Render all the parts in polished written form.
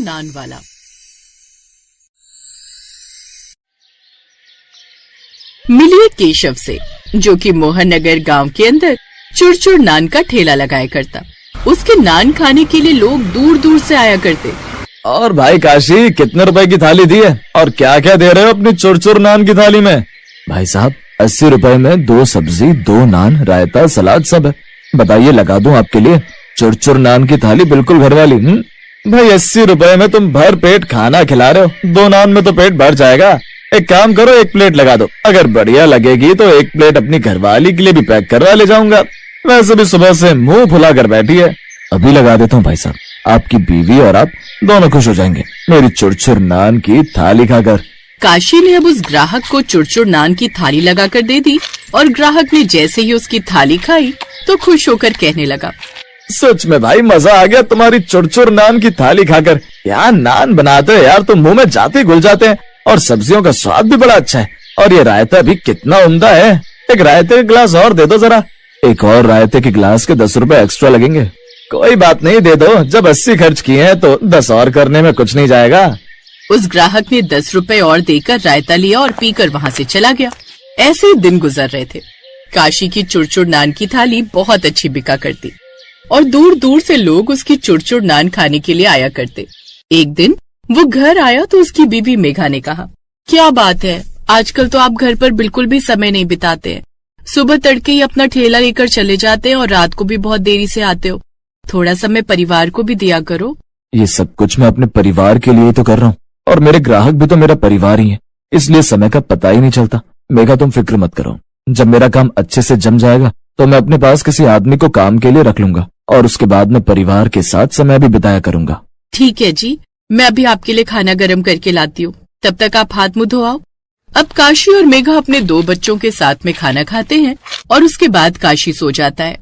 नान वाला। मिलिए केशव से, जो कि मोहन नगर गांव के अंदर चुरचुर नान का ठेला लगाया करता। उसके नान खाने के लिए लोग दूर दूर से आया करते। और भाई काशी, कितने रुपए की थाली दी है और क्या क्या दे रहे हो अपनी चुरचुर नान की थाली में? भाई साहब, 80 रुपए में 2 सब्जी, 2 नान, रायता, सलाद सब है। बताइए, लगा दूं आपके लिए चुरचुर नान की थाली, बिल्कुल घर वाली। भाई 80 रुपए में तुम भर पेट खाना खिला रहे हो, 2 नान में तो पेट भर जाएगा। एक काम करो, 1 प्लेट लगा दो। अगर बढ़िया लगेगी तो 1 प्लेट अपनी घरवाली के लिए भी पैक करवा ले जाऊंगा। वैसे भी सुबह से मुंह फुला कर बैठी है। अभी लगा देता हूँ भाई साहब, आपकी बीवी और आप दोनों खुश हो जाएंगे मेरी चुरचुर नान की थाली खाकर। काशी ने अब उस ग्राहक को चुरचुर नान की थाली लगाकर दे दी और ग्राहक ने जैसे ही उसकी थाली खाई तो खुश होकर कहने लगा, सच में भाई मजा आ गया तुम्हारी चुरचुर नान की थाली खाकर। यार नान बनाते हो यार, तो मुंह में जाते घुल जाते हैं और सब्जियों का स्वाद भी बड़ा अच्छा है। और ये रायता भी कितना उम्दा है। एक रायते का गिलास और दे दो जरा। एक और रायते के गिलास के 10 रुपए एक्स्ट्रा लगेंगे। कोई बात नहीं, दे दो। जब 80 खर्च किए हैं तो 10 और करने में कुछ नहीं जाएगा। उस ग्राहक ने 10 रुपए और देकर रायता लिया और पीकर वहाँ से चला गया। ऐसे ही दिन गुजर रहे थे। काशी की चुरचुर नान की थाली बहुत अच्छी बिका करती और दूर दूर से लोग उसकी चुरचुर नान खाने के लिए आया करते। एक दिन वो घर आया तो उसकी बीवी मेघा ने कहा, क्या बात है, आजकल तो आप घर पर बिल्कुल भी समय नहीं बिताते हैं। सुबह तड़के ही अपना ठेला लेकर चले जाते हैं और रात को भी बहुत देरी से आते हो। थोड़ा समय परिवार को भी दिया करो। ये सब कुछ मैं अपने परिवार के लिए तो कर रहा हूँ और मेरे ग्राहक भी तो मेरा परिवार ही है, इसलिए समय का पता ही नहीं चलता। मेघा, तुम फिक्र मत करो। जब मेरा काम अच्छे से जम जाएगा तो मैं अपने पास किसी आदमी को काम के लिए रख लूंगा और उसके बाद मैं परिवार के साथ समय भी बिताया करूंगा। ठीक है जी, मैं अभी आपके लिए खाना गर्म करके लाती हूँ, तब तक आप हाथ मुंह धो आओ। अब काशी और मेघा अपने 2 बच्चों के साथ में खाना खाते हैं और उसके बाद काशी सो जाता है।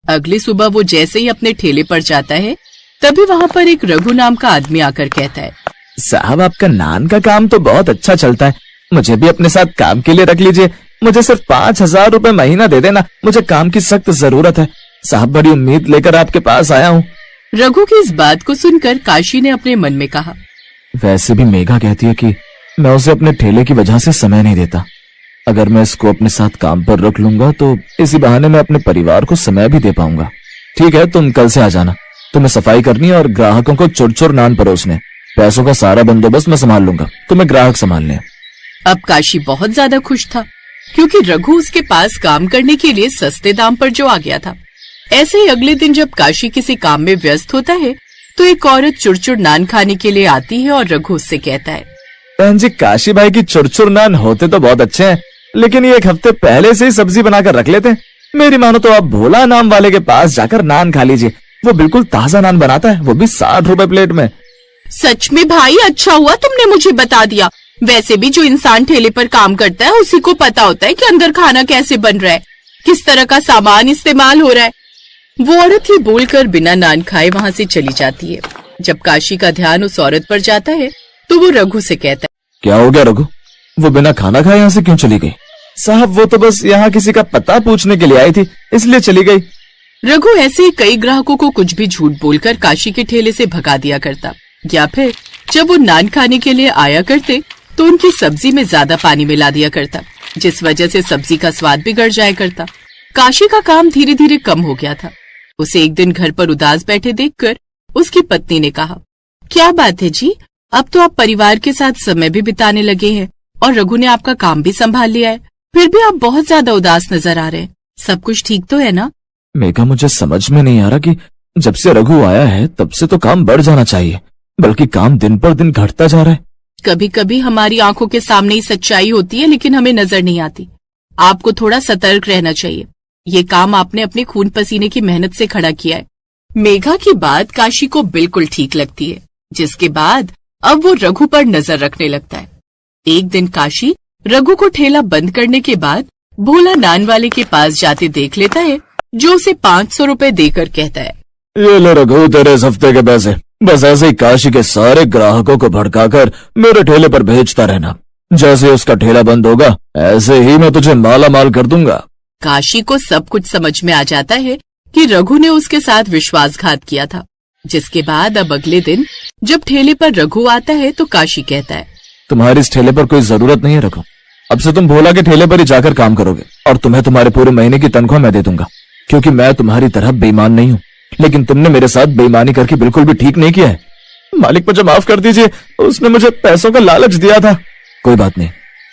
अगली सुबह वो जैसे ही अपने ठेले पर जाता है तभी वहाँ पर एक रघु नाम का आदमी आकर कहता है, साहब आपका नान का काम तो बहुत अच्छा चलता है, मुझे भी अपने साथ काम के लिए रख लीजिए। मुझे सिर्फ 5,000 रुपए महीना दे देना, मुझे काम की सख्त जरूरत है। साहब बड़ी उम्मीद लेकर आपके पास आया हूँ। रघु की इस बात को सुनकर काशी ने अपने मन में कहा, वैसे भी मेघा कहती है कि मैं उसे अपने ठेले की वजह से समय नहीं देता। अगर मैं इसको अपने साथ काम पर रख लूंगा तो इसी बहाने मैं अपने परिवार को समय भी दे पाऊंगा। ठीक है, तुम कल से आ जाना। तुम्हें सफाई करनी है और ग्राहकों को चुरचुर नान परोसने। पैसों का सारा बंदोबस्त मैं संभाल लूंगा, तुम्हें ग्राहक संभालने। अब काशी बहुत ज्यादा खुश था क्योंकि रघु उसके पास काम करने के लिए सस्ते दाम पर जो आ गया था। ऐसे ही अगले दिन जब काशी किसी काम में व्यस्त होता है तो एक औरत चुरचुर नान खाने के लिए आती है और रघु उससे कहता है, बहन जी, काशी भाई की चुरचुर नान होते तो बहुत अच्छे हैं, लेकिन ये 1 हफ्ते पहले से ही सब्जी बनाकर रख लेते हैं। मेरी मानो तो आप भोला नाम वाले के पास जाकर नान खा लीजिए, वो बिल्कुल ताजा नान बनाता है, वो भी 60 रुपए प्लेट में। सच में भाई, अच्छा हुआ तुमने मुझे बता दिया। वैसे भी जो इंसान ठेले पर काम करता है उसी को पता होता है कि अंदर खाना कैसे बन रहा है, किस तरह का सामान इस्तेमाल हो रहा है। वो औरत ही बोलकर बिना नान खाए वहाँ से चली जाती है। जब काशी का ध्यान उस औरत पर जाता है तो वो रघु से कहता है, क्या हो गया रघु, वो बिना खाना खाए यहाँ से क्यों चली गई? साहब वो तो बस यहाँ किसी का पता पूछने के लिए आई थी, इसलिए चली गई। रघु ऐसे ही कई ग्राहकों को कुछ भी झूठ बोलकर काशी के ठेले से भगा दिया करता, या फिर जब वो नान खाने के लिए आया करते तो उनकी सब्जी में ज्यादा पानी मिला दिया करता, जिस वजह से सब्जी का स्वाद बिगड़ जाया करता। काशी का काम धीरे धीरे कम हो गया था। उसे एक दिन घर पर उदास बैठे देखकर उसकी पत्नी ने कहा, क्या बात है जी, अब तो आप परिवार के साथ समय भी बिताने लगे हैं और रघु ने आपका काम भी संभाल लिया है, फिर भी आप बहुत ज्यादा उदास नजर आ रहे हैं। सब कुछ ठीक तो है ना? मेघा, मुझे समझ में नहीं आ रहा कि जब से रघु आया है तब से तो काम बढ़ जाना चाहिए, बल्कि काम दिन पर दिन घटता जा रहा है। कभी कभी हमारी आंखों के सामने ही सच्चाई होती है, लेकिन हमें नजर नहीं आती। आपको थोड़ा सतर्क रहना चाहिए। ये काम आपने अपने खून पसीने की मेहनत से खड़ा किया है। मेघा की बात काशी को बिल्कुल ठीक लगती है, जिसके बाद अब वो रघु पर नजर रखने लगता है। एक दिन काशी रघु को ठेला बंद करने के बाद भोला नान वाले के पास जाते देख लेता है, जो उसे 500 रुपए देकर कहता है, ये ले रघु तेरे इस हफ्ते के पैसे। बस ऐसे ही काशी के सारे ग्राहकों को भड़काकर मेरे ठेले पर भेजता रहना। जैसे उसका ठेला बंद होगा ऐसे ही मैं तुझे माला माल कर दूंगा। काशी को सब कुछ समझ में आ जाता है कि रघु ने उसके साथ विश्वासघात किया था। जिसके बाद अब अगले दिन जब ठेले पर रघु आता है तो काशी कहता है, तुम्हारी इस ठेले पर कोई जरूरत नहीं है रघु। अब से तुम भोला के ठेले पर ही जाकर काम करोगे और तुम्हें तुम्हारे पूरे महीने की तनख्वाह मैं दे दूंगा, क्योंकि मैं तुम्हारी तरह बेईमान नहीं हूँ। लेकिन तुमने मेरे साथ बेईमानी करके बिल्कुल भी ठीक नहीं किया है। मालिक मुझे माफ कर दीजिए, उसने मुझे पैसों का लालच दिया था। कोई बात नहीं,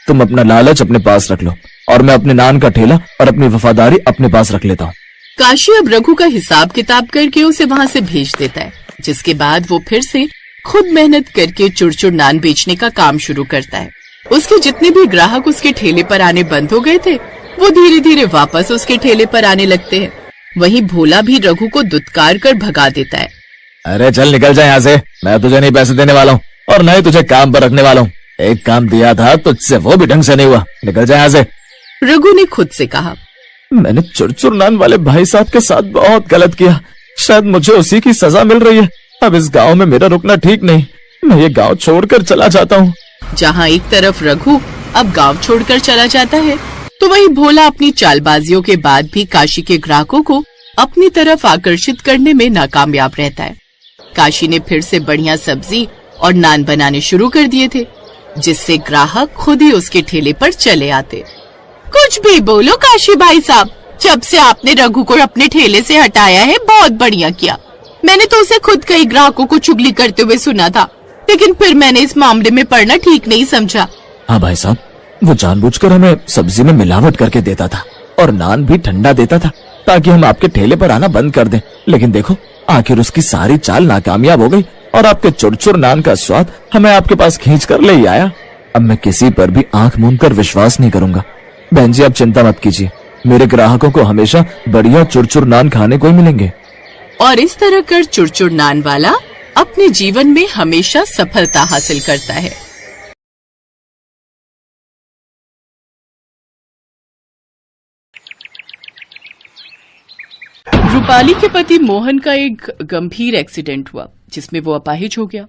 तुम अपना लालच अपने पास रख लो और मैं अपने नान का ठेला और अपनी वफादारी अपने पास रख लेता हूँ। काशी अब रघु का हिसाब किताब करके उसे वहाँ से भेज देता है, जिसके बाद वो फिर से खुद मेहनत करके चुरचुर नान बेचने का काम शुरू करता है। उसके जितने भी ग्राहक उसके ठेले पर आने बंद हो गए थे, वो धीरे धीरे वापस उसके ठेले पर आने लगते हैं। वहीं भोला भी रघु को दुत्कार कर भगा देता है। अरे चल निकल जा यहाँ से, मैं तुझे नहीं पैसे देने वाला हूँ और न ही तुझे काम पर रखने वाला हूँ। एक काम दिया था तुझसे, वो भी ढंग से नहीं हुआ, निकल जा यहाँ से। रघु ने खुद से कहा, मैंने चुरचुर नान वाले भाई साहब के साथ बहुत गलत किया, शायद मुझे उसी की सजा मिल रही है। अब इस गांव में मेरा रुकना ठीक नहीं, मैं ये गांव छोड़कर चला जाता हूँ। जहाँ एक तरफ रघु अब गांव छोड़कर चला जाता है, तो वहीं भोला अपनी चालबाजियों के बाद भी काशी के ग्राहकों को अपनी तरफ आकर्षित करने में नाकामयाब रहता है। काशी ने फिर से बढ़िया सब्जी और नान बनाने शुरू कर दिए थे, जिससे ग्राहक खुद ही उसके ठेले पर चले आते। कुछ भी बोलो काशी भाई साहब, जब से आपने रघु को अपने ठेले से हटाया है बहुत बढ़िया किया। मैंने तो उसे खुद कई ग्राहकों को चुगली करते हुए सुना था, लेकिन फिर मैंने इस मामले में पड़ना ठीक नहीं समझा। हाँ भाई साहब, वो जानबूझकर हमें सब्जी में मिलावट करके देता था और नान भी ठंडा देता था ताकि हम आपके ठेले पर आना बंद कर दें। लेकिन देखो, आखिर उसकी सारी चाल नाकामयाब हो गई और आपके चुरचुर नान का स्वाद हमें आपके पास खींच कर ले आया। अब मैं किसी पर भी आंख मूंद कर विश्वास नहीं करूंगा। बहन जी, आप चिंता मत कीजिए, मेरे ग्राहकों को हमेशा बढ़िया चुरचुर नान खाने को ही मिलेंगे। और इस तरह कर चुरचुर नान वाला अपने जीवन में हमेशा सफलता हासिल करता है। रूपाली के पति मोहन का एक गंभीर एक्सीडेंट हुआ, जिसमें वो अपाहिज हो गया।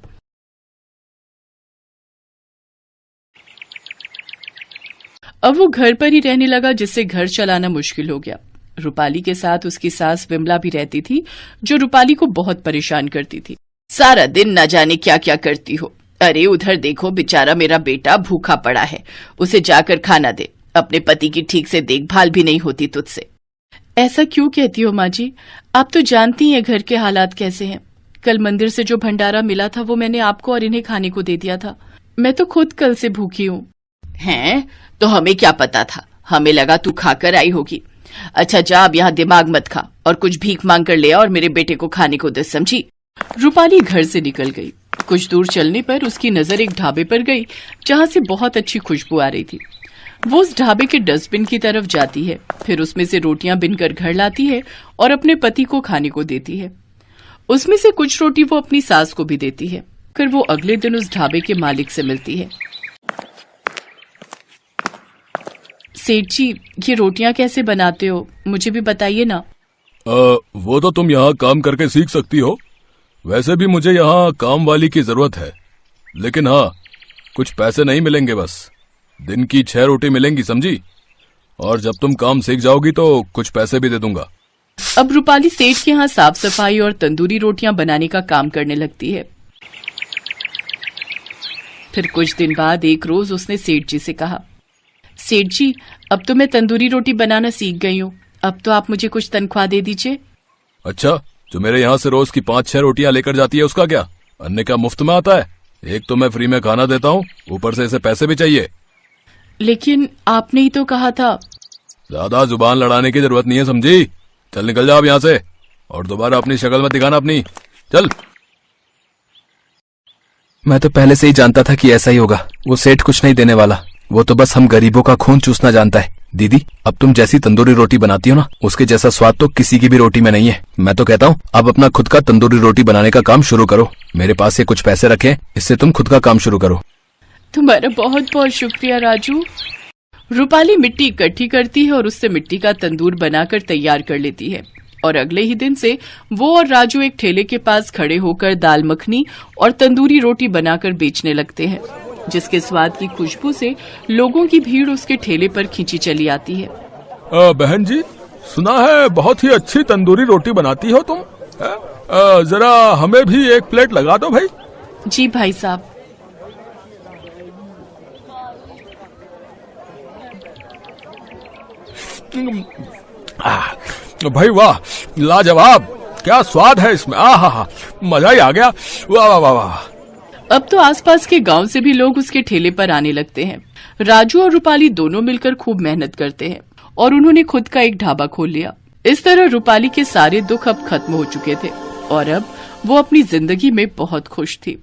अब वो घर पर ही रहने लगा, जिससे घर चलाना मुश्किल हो गया। रूपाली के साथ उसकी सास विमला भी रहती थी, जो रूपाली को बहुत परेशान करती थी। सारा दिन न जाने क्या क्या करती हो। अरे उधर देखो, बेचारा मेरा बेटा भूखा पड़ा है, उसे जाकर खाना दे। अपने पति की ठीक से देखभाल भी नहीं होती तुझसे। ऐसा क्यों कहती हो माँ जी? आप तो जानती हैं घर के हालात कैसे हैं। कल मंदिर से जो भंडारा मिला था वो मैंने आपको और इन्हें खाने को दे दिया था। मैं तो खुद कल से भूखी हूँ। हैं? तो हमें क्या पता था, हमें लगा तू खाकर आई होगी। अच्छा जा, अब यहाँ दिमाग मत खा और कुछ भीख मांग कर ले आ और मेरे बेटे को खाने को दे, समझी? रूपाली घर से निकल गई। कुछ दूर चलने पर उसकी नजर एक ढाबे पर गई, जहाँ से बहुत अच्छी खुशबू आ रही थी। वो उस ढाबे के डस्टबिन की तरफ जाती है, फिर उसमें से रोटियां बिनकर घर लाती है और अपने पति को खाने को देती है। उसमें से कुछ रोटी वो अपनी सास को भी देती है। फिर वो अगले दिन उस ढाबे के मालिक से मिलती है। सेठ जी, ये रोटियां कैसे बनाते हो, मुझे भी बताइए ना। वो तो तुम यहाँ काम करके सीख सकती हो। वैसे भी मुझे यहाँ काम वाली की जरूरत है, लेकिन हाँ, कुछ पैसे नहीं मिलेंगे, बस दिन की 6 रोटी मिलेंगी, समझी? और जब तुम काम सीख जाओगी तो कुछ पैसे भी दे दूंगा। अब रूपाली सेठ के यहाँ साफ सफाई और तंदूरी रोटियां बनाने का काम करने लगती है। फिर कुछ दिन बाद एक रोज उसने सेठ जी से कहा, सेठ जी, अब तो मैं तंदूरी रोटी बनाना सीख गई हूँ, अब तो आप मुझे कुछ तनख्वाह दे दीजिए। अच्छा, जो मेरे यहाँ से रोज की 5-6 रोटियां लेकर जाती है उसका क्या? अन्य का मुफ्त में आता है? एक तो मैं फ्री में खाना देता हूँ, ऊपर से इसे पैसे भी चाहिए। लेकिन आपने ही तो कहा था। ज्यादा जुबान लड़ाने की जरूरत नहीं है, समझी? चल निकल जाओ यहाँ से और दोबारा अपनी शक्ल मत दिखाना अपनी। चल। मैं तो पहले से ही जानता था कि ऐसा ही होगा। वो सेठ कुछ नहीं देने वाला, वो तो बस हम गरीबों का खून चूसना जानता है। दीदी, अब तुम जैसी तंदूरी रोटी बनाती हो ना, उसके जैसा स्वाद तो किसी की भी रोटी में नहीं है। मैं तो कहता हूँ अब अपना खुद का तंदूरी रोटी बनाने का काम शुरू करो। मेरे पास से कुछ पैसे रखे, इससे तुम खुद का काम शुरू करो। तुम्हारा बहुत बहुत शुक्रिया राजू। रूपाली मिट्टी इकट्ठी करती है और उससे मिट्टी का तंदूर बनाकर तैयार कर लेती है और अगले ही दिन से वो और राजू एक ठेले के पास खड़े होकर दाल मखनी और तंदूरी रोटी बनाकर बेचने लगते हैं, जिसके स्वाद की खुशबू से लोगों की भीड़ उसके ठेले पर खींची चली आती है। बहन जी, सुना है बहुत ही अच्छी तंदूरी रोटी बनाती हो तुम। जरा हमें भी एक प्लेट लगा दो भाई। जी भाई साहब। भाई वाह, लाजवाब, क्या स्वाद है इसमें। आहा, मजा ही आ गया। वाह वाह वाह वाह। अब तो आसपास के गांव से भी लोग उसके ठेले पर आने लगते हैं। राजू और रूपाली दोनों मिलकर खूब मेहनत करते हैं और उन्होंने खुद का एक ढाबा खोल लिया। इस तरह रूपाली के सारे दुख अब खत्म हो चुके थे और अब वो अपनी जिंदगी में बहुत खुश थी।